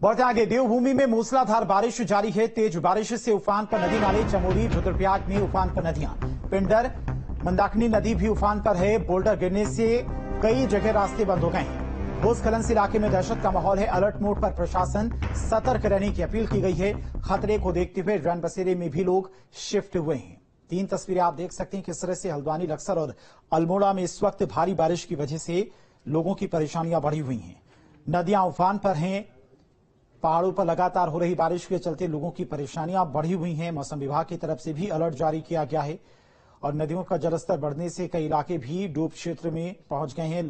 बढ़ते आगे, देवभूमि में मूसलाधार बारिश जारी है। तेज बारिश से उफान पर नदी नाले, चमोली रुद्रप्रयाग में उफान पर नदियां। पिंडर मंदाकिनी नदी भी उफान पर है। बोल्डर गिरने से कई जगह रास्ते बंद हो गए हैं। भूस्खलन से इलाके में दहशत का माहौल है। अलर्ट मोड पर प्रशासन सतर्क रहने की अपील की गई है। खतरे को देखते हुए रैन बसेरे में भी लोग शिफ्ट हुए हैं। 3 तस्वीरें आप देख सकते हैं किस तरह से हल्द्वानी, लक्सर और अल्मोड़ा में इस वक्त भारी बारिश की वजह से लोगों की परेशानियां बढ़ी हुई हैं। नदियां उफान पर हैं। पहाड़ों पर लगातार हो रही बारिश के चलते लोगों की परेशानियां बढ़ी हुई हैं। मौसम विभाग की तरफ से भी अलर्ट जारी किया गया है और नदियों का जलस्तर बढ़ने से कई इलाके भी डूब क्षेत्र में पहुंच गए हैं।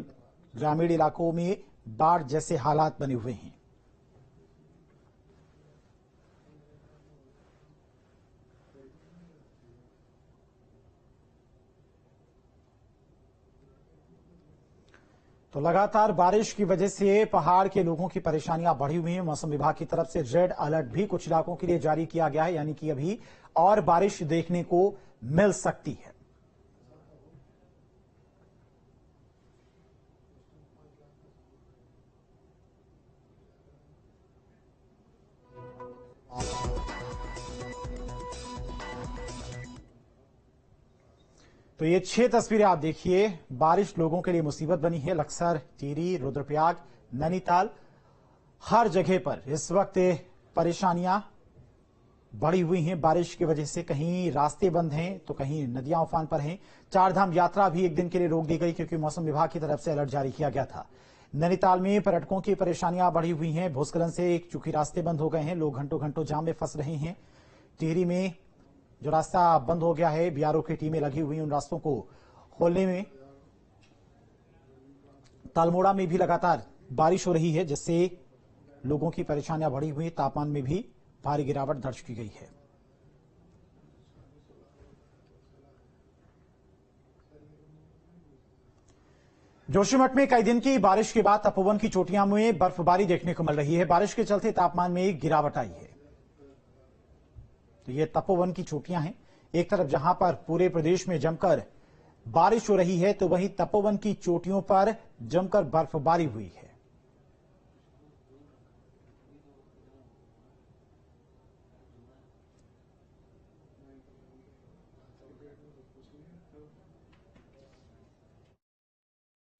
ग्रामीण इलाकों में बाढ़ जैसे हालात बने हुए हैं। तो लगातार बारिश की वजह से पहाड़ के लोगों की परेशानियां बढ़ी हुई हैं। मौसम विभाग की तरफ से रेड अलर्ट भी कुछ इलाकों के लिए जारी किया गया है, यानी कि अभी और बारिश देखने को मिल सकती है। तो ये 6 तस्वीरें आप देखिए। बारिश लोगों के लिए मुसीबत बनी है। लक्सर, टिहरी, रुद्रप्रयाग, नैनीताल, हर जगह पर इस वक्त परेशानियां बढ़ी हुई हैं। बारिश की वजह से कहीं रास्ते बंद हैं तो कहीं नदियां उफान पर हैं। 4 धाम यात्रा भी एक दिन के लिए रोक दी गई क्योंकि मौसम विभाग की तरफ से अलर्ट जारी किया गया था। नैनीताल में पर्यटकों की परेशानियां बढ़ी हुई हैं। भूस्खलन से चूंकि रास्ते बंद हो गए हैं, लोग घंटों घंटों जाम में फंस रहे हैं। टिहरी में जो रास्ता बंद हो गया है, बीआरओ की टीमें लगी हुई उन रास्तों को खोलने में। अल्मोड़ा में भी लगातार बारिश हो रही है जिससे लोगों की परेशानियां बढ़ी हुई। तापमान में भी भारी गिरावट दर्ज की गई है। जोशीमठ में कई दिन की बारिश के बाद तपोवन की चोटियों में बर्फबारी देखने को मिल रही है। बारिश के चलते तापमान में गिरावट आई है। तो ये तपोवन की चोटियां हैं। एक तरफ जहां पर पूरे प्रदेश में जमकर बारिश हो रही है तो वहीं तपोवन की चोटियों पर जमकर बर्फबारी हुई है।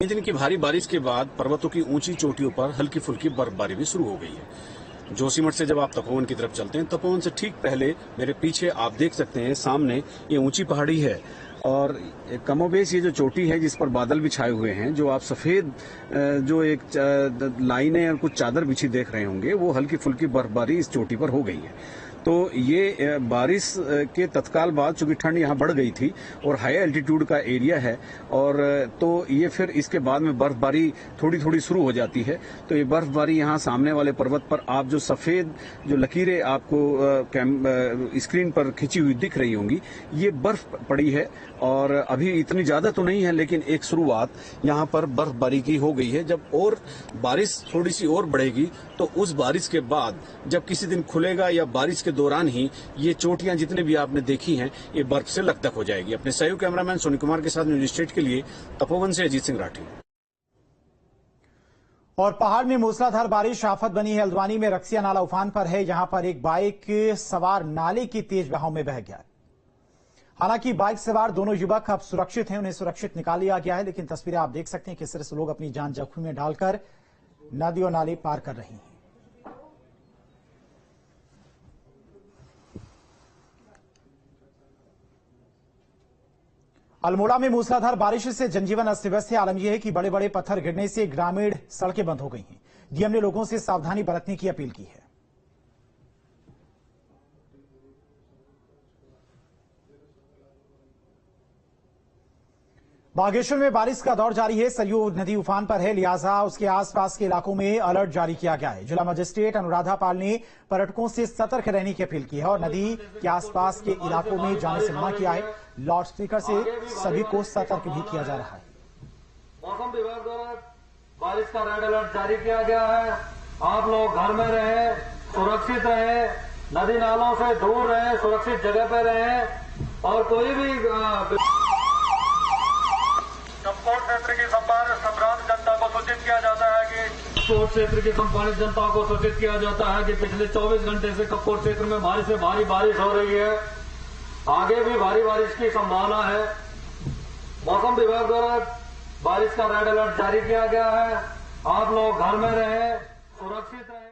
दिन की भारी बारिश के बाद पर्वतों की ऊंची चोटियों पर हल्की फुल्की बर्फबारी भी शुरू हो गई है। जोशीमठ से जब आप तपोवन की तरफ चलते हैं, तपोवन से ठीक पहले मेरे पीछे आप देख सकते हैं सामने ये ऊंची पहाड़ी है और कमोबेश ये जो चोटी है जिस पर बादल भी छाए हुए हैं, जो आप सफेद जो एक लाइनें और कुछ चादर बिछी देख रहे होंगे, वो हल्की फुल्की बर्फबारी इस चोटी पर हो गई है। तो ये बारिश के तत्काल बाद चूंकि ठंड यहाँ बढ़ गई थी और हाई एल्टीट्यूड का एरिया है और तो ये फिर इसके बाद में बर्फबारी थोड़ी थोड़ी शुरू हो जाती है। तो ये बर्फबारी यहाँ सामने वाले पर्वत पर आप जो सफेद जो लकीरें आपको स्क्रीन पर खिंची हुई दिख रही होंगी, ये बर्फ पड़ी है और अभी इतनी ज्यादा तो नहीं है लेकिन एक शुरुआत यहाँ पर बर्फबारी की हो गई है। जब और बारिश थोड़ी सी और बढ़ेगी तो उस बारिश के बाद जब किसी दिन खुलेगा या बारिश के दौरान ही ये चोटियां जितने भी आपने देखी हैं ये बर्फ से लकदक हो जाएगी। अपने सहयोगी कैमरामैन सोनी कुमार के साथ न्यूज स्टेट के लिए तपोवन से अजीत सिंह राठी। और पहाड़ में मूसलाधार बारिश आफत बनी है। हल्द्वानी में रक्सिया नाला उफान पर है। यहां पर एक बाइक सवार नाले की तेज बहाव में बह गया। हालांकि बाइक सवार दोनों युवक अब सुरक्षित हैं, उन्हें सुरक्षित निकाल लिया गया है। लेकिन तस्वीरें आप देख सकते हैं किस तरह से लोग अपनी जान जोखिम में डालकर नदी और नाले पार कर रहे हैं। अल्मोड़ा में मूसलाधार बारिश से जनजीवन अस्त व्यस्त है। आलम यह है कि बड़े बड़े पत्थर गिरने से ग्रामीण सड़कें बंद हो गई हैं। डीएम ने लोगों से सावधानी बरतने की अपील की है। बागेश्वर में बारिश का दौर जारी है। सरयू नदी उफान पर है, लिहाजा उसके आसपास के इलाकों में अलर्ट जारी किया गया है। जिला मजिस्ट्रेट अनुराधा पाल ने पर्यटकों से सतर्क रहने की अपील की है और नदी के आसपास के इलाकों में जाने से मना किया है। लाउड स्पीकर से सभी को सतर्क भी किया जा रहा है। मौसम विभाग द्वारा बारिश का रेड अलर्ट जारी किया गया है। आप लोग घर में रहे, सुरक्षित रहे, नदी नालों से दूर रहे, सुरक्षित जगह पर रहे और कोई भी कपकोट क्षेत्र की संपूर्ण जनता को सूचित किया जाता है कि कपकोट क्षेत्र की संपादित जनता को सूचित किया जाता है कि पिछले 24 घंटे से कपकोट क्षेत्र में भारी से भारी बारिश हो रही है। आगे भी भारी बारिश की संभावना है। मौसम विभाग द्वारा बारिश का रेड अलर्ट जारी किया गया है। आप लोग घर में रहें, सुरक्षित रहें।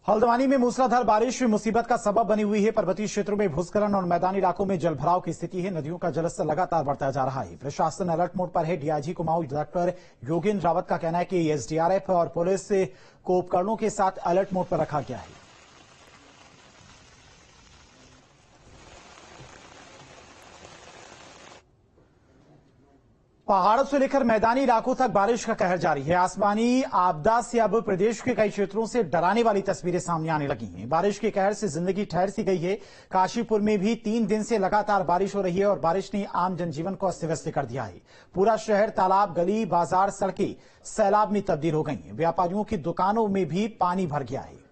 हल्द्वानी में मूसलाधार बारिश मुसीबत का सबब बनी हुई है। पर्वतीय क्षेत्रों में भूस्खलन और मैदानी इलाकों में जलभराव की स्थिति है। नदियों का जलस्तर लगातार बढ़ता जा रहा है। प्रशासन अलर्ट मोड पर है। डीआईजी कुमाऊं डॉक्टर योगेंद्र रावत का कहना है कि एसडीआरएफ और पुलिस को उपकरणों के साथ अलर्ट मोड पर रखा गया है। पहाड़ों से लेकर मैदानी इलाकों तक बारिश का कहर जारी है। आसमानी आपदा से अब प्रदेश के कई क्षेत्रों से डराने वाली तस्वीरें सामने आने लगी हैं। बारिश के कहर से जिंदगी ठहर सी गई है। काशीपुर में भी 3 दिन से लगातार बारिश हो रही है और बारिश ने आम जनजीवन को अस्त व्यस्त कर दिया है। पूरा शहर, तालाब, गली, बाजार, सड़कें सैलाब में तब्दील हो गई हैं। व्यापारियों की दुकानों में भी पानी भर गया है।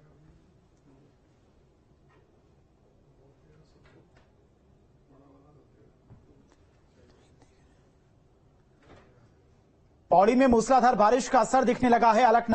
पौड़ी में मूसलाधार बारिश का असर दिखने लगा है। अलकनंदा